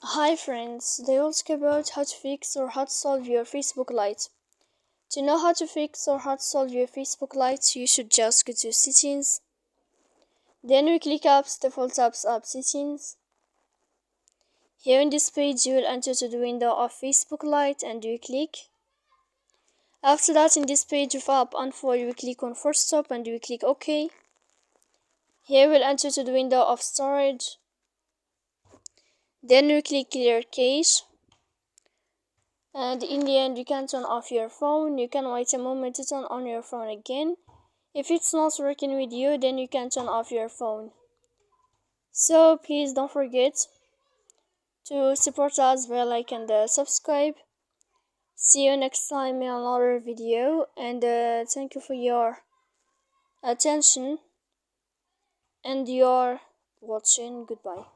Hi friends, today we'll talk about how to fix or how to solve your Facebook Lite. To know how to fix or how to solve your Facebook Lite, you should just go to settings. Then we click apps, default apps, app settings. Here in this page you will enter to the window of Facebook Lite and you click. After that, in this page of app unfold, we click on force stop and we click OK. Here we'll enter to the window of storage. Then we click clear cache. And in the end, you can turn off your phone. You can wait a moment to turn on your phone again. If it's not working with you, then you can turn off your phone. So please don't forget to support us by like and subscribe. See you next time in another video, and thank you for your attention and your watching. Goodbye.